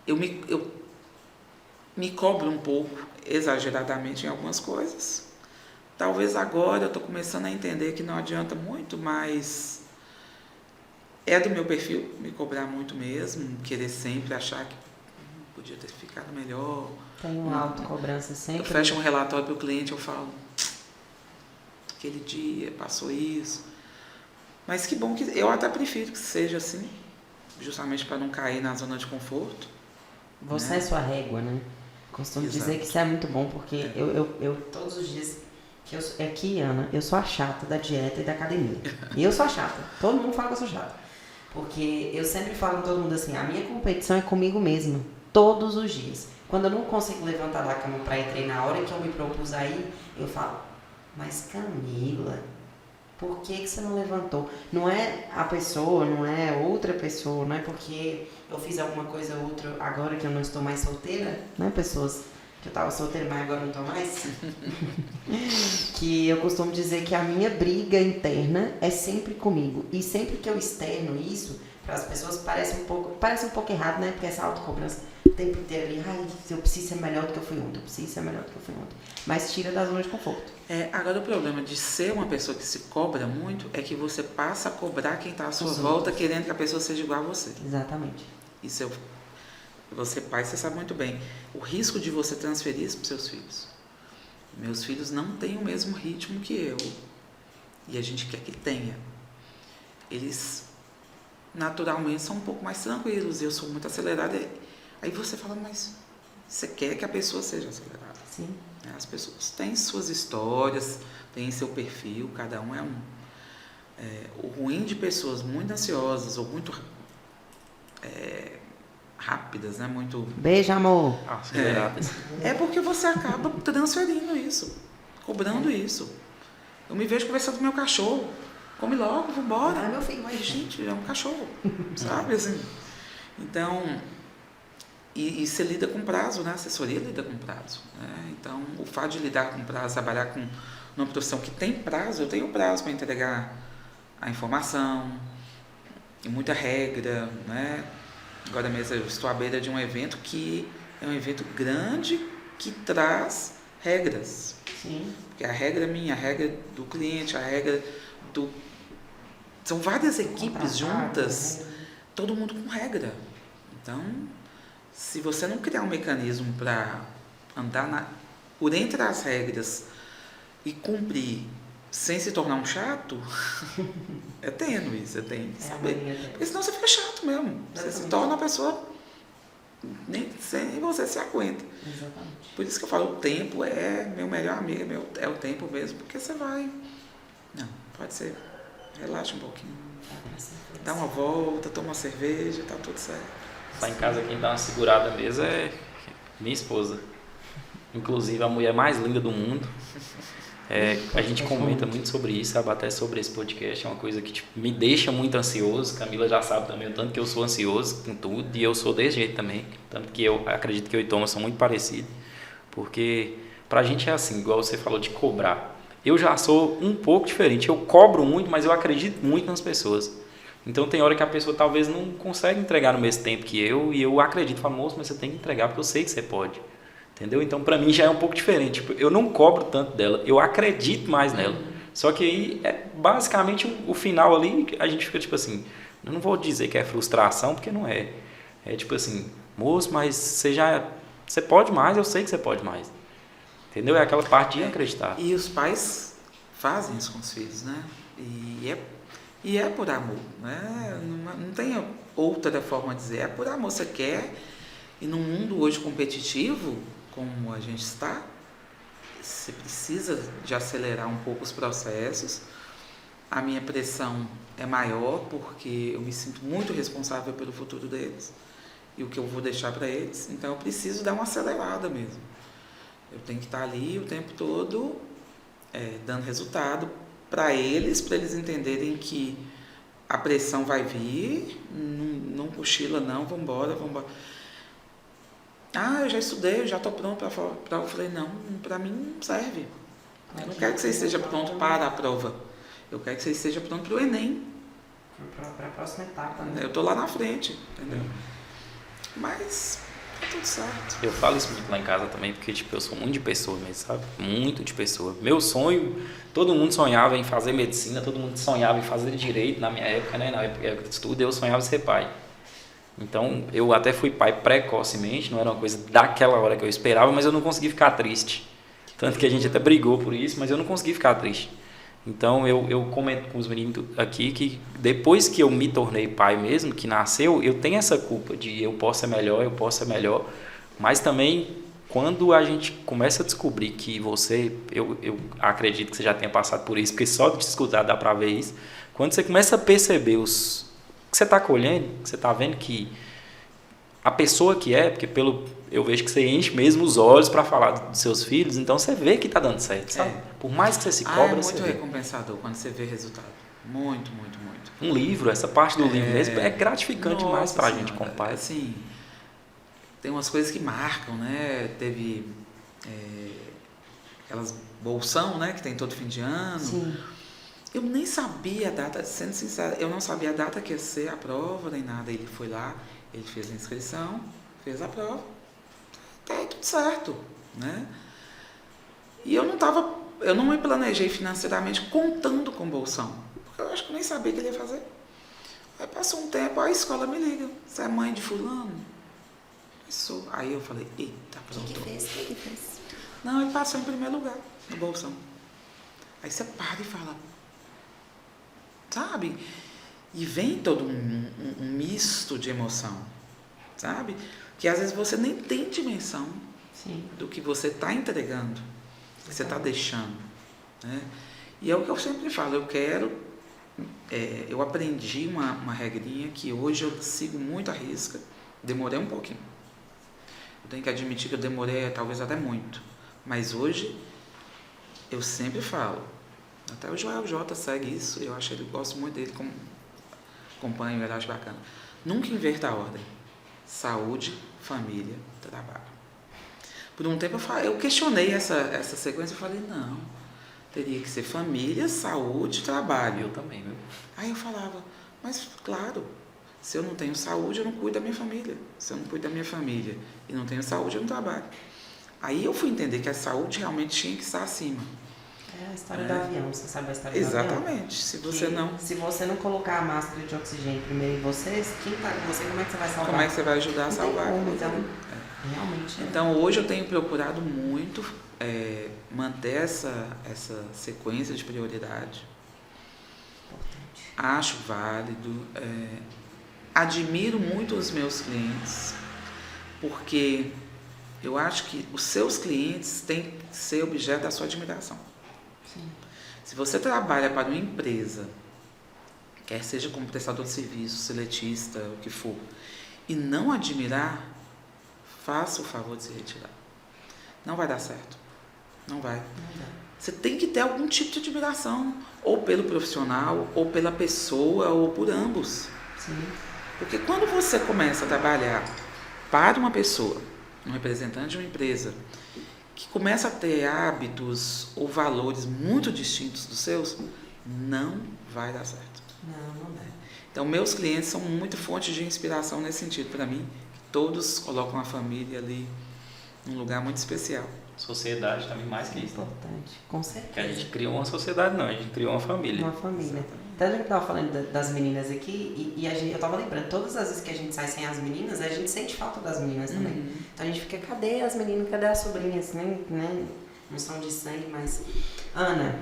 eu me cobro um pouco exageradamente em algumas coisas. Talvez agora eu estou começando a entender que não adianta muito, mas é do meu perfil me cobrar muito mesmo, querer sempre achar que podia ter ficado melhor. Tem uma autocobrança sempre. Eu fecho um relatório para o cliente, eu falo, aquele dia passou isso. Mas que bom que eu até prefiro que seja assim, justamente para não cair na zona de conforto. Você é sua régua, né? Costumo dizer que isso é muito bom, porque eu todos os dias, Ana, eu sou a chata da dieta e da academia. E eu sou a chata. Todo mundo fala que eu sou chata. Porque eu sempre falo com todo mundo assim, a minha competição é comigo mesma, todos os dias. Quando eu não consigo levantar da cama para ir treinar, na hora que eu me propus aí, eu falo, mas Camila, por que você não levantou? Não é a pessoa, não é outra pessoa, não é porque eu fiz alguma coisa ou outra agora que eu não estou mais solteira, não é pessoas que eu estava solteira, mas agora não estou mais. Que eu costumo dizer que a minha briga interna é sempre comigo. E sempre que eu externo isso, para as pessoas parece um pouco errado, né? Porque essa autocobrança o tempo inteiro ali, ai, eu preciso ser melhor do que eu fui ontem, eu preciso ser melhor do que eu fui ontem. Mas tira da zona de conforto. Agora o problema de ser uma pessoa que se cobra muito é que você passa a cobrar quem está à sua volta, querendo que a pessoa seja igual a você. Exatamente. Isso você pai, você sabe muito bem. O risco de você transferir isso para os seus filhos. Meus filhos não têm o mesmo ritmo que eu. E a gente quer que tenha. Eles, naturalmente, são um pouco mais tranquilos. Eu sou muito acelerada. Aí você fala, mas você quer que a pessoa seja acelerada. Sim. As pessoas têm suas histórias, têm seu perfil, cada um é um. O ruim de pessoas muito ansiosas ou muito rápidas, né? Muito... Beijo, amor. Aceleradas. É porque você acaba transferindo isso, cobrando isso. Eu me vejo conversando com meu cachorro. Come logo, vambora. Ah, meu filho, mas gente, é um cachorro, sabe assim? Então, e você lida com prazo, né? A assessoria lida com prazo. Né? Então, o fato de lidar com prazo, trabalhar com uma profissão que tem prazo, eu tenho prazo para entregar a informação, e muita regra, né? Agora mesmo eu estou à beira de um evento que é um evento grande que traz regras. Sim. Porque a regra minha, a regra do cliente, a regra do... São várias equipes juntas, todo mundo com regra. Então, se você não criar um mecanismo para andar por entre as regras e cumprir sem se tornar um chato, é tênue, você tem que saber. Porque senão você fica chato mesmo. Você se torna uma pessoa sem você se aguenta. Exatamente. Por isso que eu falo, o tempo é meu melhor amigo, é o tempo mesmo, porque você vai... Não, pode ser. Relaxa um pouquinho. Dá uma volta, toma uma cerveja, tá tudo certo. Lá em casa quem dá uma segurada mesmo é minha esposa. Inclusive a mulher mais linda do mundo. A gente comenta muito sobre isso, sabe? Até sobre esse podcast. É uma coisa que me deixa muito ansioso. Camila já sabe também o tanto que eu sou ansioso com tudo. E eu sou desse jeito também. Tanto que eu acredito que eu e Thomas são muito parecidos. Porque pra gente é assim, igual você falou de cobrar. Eu já sou um pouco diferente. Eu cobro muito, mas eu acredito muito nas pessoas. Então tem hora que a pessoa talvez não consegue entregar no mesmo tempo que eu. E eu acredito, falo, moço, mas você tem que entregar porque eu sei que você pode. Entendeu? Então, para mim já é um pouco diferente. Tipo, eu não cobro tanto dela, eu acredito mais nela. Só que aí, basicamente, o final ali, a gente fica tipo assim, eu não vou dizer que é frustração, porque não é. É tipo assim, moço, mas você pode mais, eu sei que você pode mais. Entendeu? É aquela parte de acreditar. E os pais fazem isso com os filhos, né? E é por amor, né? Não tem outra forma de dizer, é por amor. Você quer, e num mundo hoje competitivo, como a gente está, você precisa de acelerar um pouco os processos. A minha pressão é maior porque eu me sinto muito responsável pelo futuro deles e o que eu vou deixar para eles. Então eu preciso dar uma acelerada mesmo. Eu tenho que estar ali o tempo todo dando resultado para eles entenderem que a pressão vai vir, não cochila não, vamos embora. Ah, eu já estudei, eu já estou pronto para a prova. Eu falei, não, para mim não serve. Eu não quero que você esteja pronto para a prova. Eu quero que você esteja pronto para o Enem. Para a próxima etapa, né? Eu estou lá na frente, entendeu? Mas tá tudo certo. Eu falo isso muito lá em casa também, porque tipo, eu sou muito de pessoa mesmo, sabe? Muito de pessoa. Meu sonho, todo mundo sonhava em fazer medicina, todo mundo sonhava em fazer direito na minha época, né? Na época de estudo, eu sonhava em ser pai. Então, eu até fui pai precocemente, não era uma coisa daquela hora que eu esperava, mas eu não consegui ficar triste. Tanto que a gente até brigou por isso, mas eu não consegui ficar triste. Então, eu comento com os meninos aqui que depois que eu me tornei pai mesmo, que nasceu, eu tenho essa culpa de eu posso ser melhor, mas também quando a gente começa a descobrir que eu acredito que você já tenha passado por isso, porque só de te escutar dá pra ver isso, quando você começa a perceber você está colhendo, que você está vendo que a pessoa que porque eu vejo que você enche mesmo os olhos para falar dos seus filhos, então você vê que está dando certo, sabe? Por mais que você se cobra, é você muito vê. recompensador quando você vê resultado. Muito, muito, muito. Um livro, essa parte do livro mesmo, é gratificante demais para a gente como pai. Assim, tem umas coisas que marcam, né? Teve aquelas bolsão, né? Que tem todo fim de ano. Sim. Eu nem sabia a data, sendo sincera, eu não sabia a data que ia ser a prova, nem nada. Ele foi lá, ele fez a inscrição, fez a prova, até tudo certo, né? E eu não me planejei financeiramente contando com bolsão, porque eu acho que eu nem sabia o que ele ia fazer. Aí passou um tempo, a escola me liga, você é mãe de fulano? Isso. Aí eu falei, eita, pronto. O que fez? Não, ele passou em primeiro lugar no bolsão. Aí você para e fala, sabe? E vem todo um misto de emoção, sabe? Que às vezes você nem tem dimensão do que você está entregando, do que você está deixando, né? E é o que eu sempre falo, eu aprendi uma regrinha que hoje eu sigo muito à risca, demorei um pouquinho. Eu tenho que admitir que eu demorei talvez até muito, mas hoje eu sempre falo, até o Joel J segue isso, eu gosto muito dele, acompanho, eu acho bacana. Nunca inverta a ordem. Saúde, família, trabalho. Por um tempo eu questionei essa sequência, eu falei, não, teria que ser família, saúde, trabalho. Eu também, viu? Aí eu falava, mas claro, se eu não tenho saúde, eu não cuido da minha família. Se eu não cuido da minha família e não tenho saúde, eu não trabalho. Aí eu fui entender que a saúde realmente tinha que estar acima. É a história do avião, você sabe a história do avião? Exatamente. Se você não colocar a máscara de oxigênio primeiro em você, quem está com você, como é que você vai salvar? Como é que você vai ajudar a salvar? Realmente. Então, hoje eu tenho procurado muito manter essa sequência de prioridade. Importante. Acho válido. Admiro muito os meus clientes, porque eu acho que os seus clientes têm que ser objeto da sua admiração. Sim. Se você trabalha para uma empresa, quer seja como prestador de serviço, seletista, o que for, e não admirar, faça o favor de se retirar. Não vai dar certo. Não vai. Você tem que ter algum tipo de admiração, ou pelo profissional, ou pela pessoa, ou por ambos. Sim. Porque quando você começa a trabalhar para uma pessoa, um representante de uma empresa, que começa a ter hábitos ou valores muito distintos dos seus, não vai dar certo. Não dá. Então, meus clientes são muito fonte de inspiração nesse sentido para mim. Todos colocam a família ali num lugar muito especial. Sociedade também, mais que isso. Importante, com certeza. Porque a gente criou uma sociedade, não, a gente criou uma família. Uma família. Até a gente estava falando das meninas aqui e eu estava lembrando, todas as vezes que a gente sai sem as meninas, a gente sente falta das meninas também. Uhum. Então a gente fica, cadê as meninas, cadê as sobrinhas, né? Não são de sangue, mas... Ana,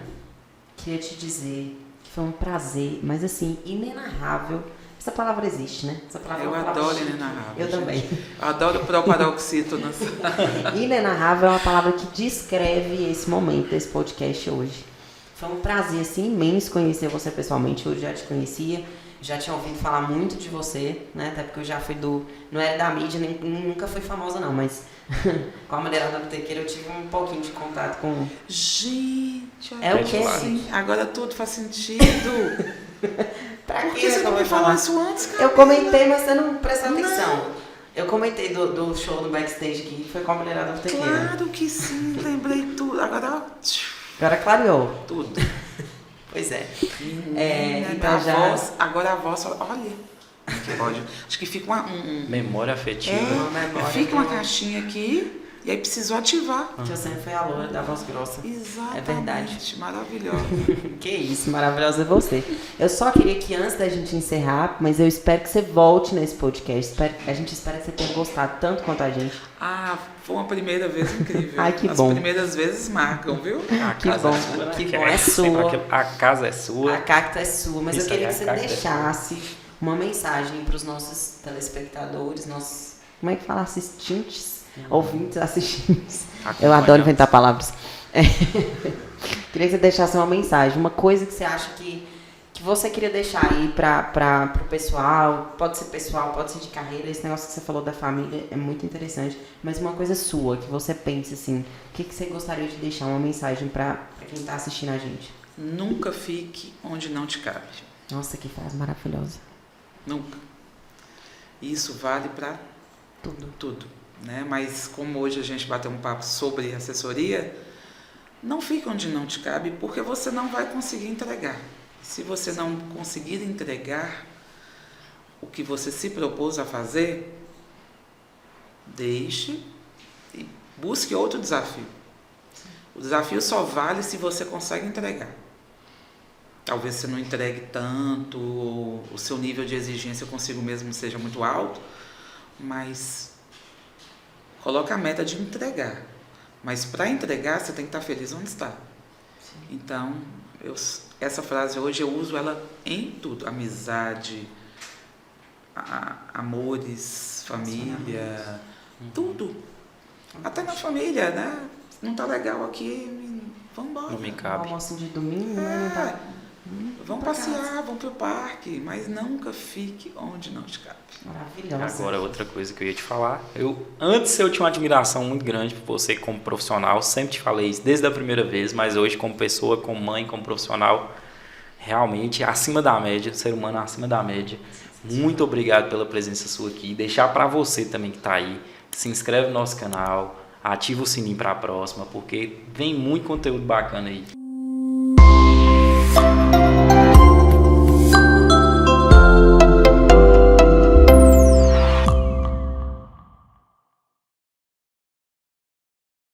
queria te dizer que foi um prazer, mas assim, inenarrável. Essa palavra existe, né? Essa palavra Eu adoro inenarrável. Eu também. Eu adoro proparoxítono. Inenarrável é uma palavra que descreve esse momento desse podcast hoje. Foi um prazer assim, imenso conhecer você pessoalmente. Hoje já te conhecia, já tinha ouvido falar muito de você, né? Até porque eu já fui não era da mídia, nunca fui famosa não, mas com a Mulherada Botequeira eu tive um pouquinho de contato com... Gente, é o quê? Sim, agora tudo faz sentido. Por que você não me falou isso antes, cara? Eu comentei, mas você não prestou atenção. Eu comentei do show do backstage aqui, que foi com a Mulherada Botequeira. Claro que sim, lembrei tudo. Agora clareou. Tudo. Pois é. Então agora a voz fala, olha, que pode. Acho que fica memória afetiva. Fica uma caixinha aqui e aí precisou ativar. Que você foi a loura da voz grossa. Exatamente. É verdade. Maravilhosa. Que isso, maravilhosa é você. Eu só queria que antes da gente encerrar, mas eu espero que você volte nesse podcast. A gente espera que você tenha gostado tanto quanto a gente. Foi uma primeira vez incrível. Ai, que As bom. primeiras vezes marcam, viu? Que bom, que bom. É sua. A casa é sua. A cacta é sua, mas eu queria que você cacta deixasse uma mensagem para os nossos telespectadores, nossos, como é que fala? Assistentes, ouvintes, assistentes. Eu adoro inventar palavras. Queria que você deixasse uma mensagem, uma coisa que você acha que que você queria deixar aí para o pessoal, pode ser de carreira, esse negócio que você falou da família é muito interessante, mas uma coisa sua, que você pensa assim, o que você gostaria de deixar, uma mensagem para quem está assistindo a gente? Nunca fique onde não te cabe. Nossa, que frase maravilhosa. Nunca. Isso vale para tudo, né? Mas como hoje a gente bateu um papo sobre assessoria, não fique onde não te cabe, porque você não vai conseguir entregar. Se você não conseguir entregar o que você se propôs a fazer, deixe e busque outro desafio. O desafio só vale se você consegue entregar. Talvez você não entregue tanto, ou o seu nível de exigência consigo mesmo seja muito alto, mas coloque a meta de entregar. Mas para entregar, você tem que estar feliz onde está. Sim. Então, essa frase hoje eu uso ela em tudo. Amizade, amores, família, tudo. Até na família, né? Não tá legal aqui, vamos embora. Não me cabe. Almoço de domingo, mas não tá... Vamos passear, vamos pro parque, mas nunca fique onde não te cabe. Maravilhosa. Agora, outra coisa que eu ia te falar. Antes eu tinha uma admiração muito grande por você como profissional. Sempre te falei isso desde a primeira vez, mas hoje como pessoa, como mãe, como profissional, realmente acima da média, ser humano acima da média. Muito obrigado pela presença sua aqui. Deixar para você também que está aí, se inscreve no nosso canal, ativa o sininho para a próxima, porque vem muito conteúdo bacana aí.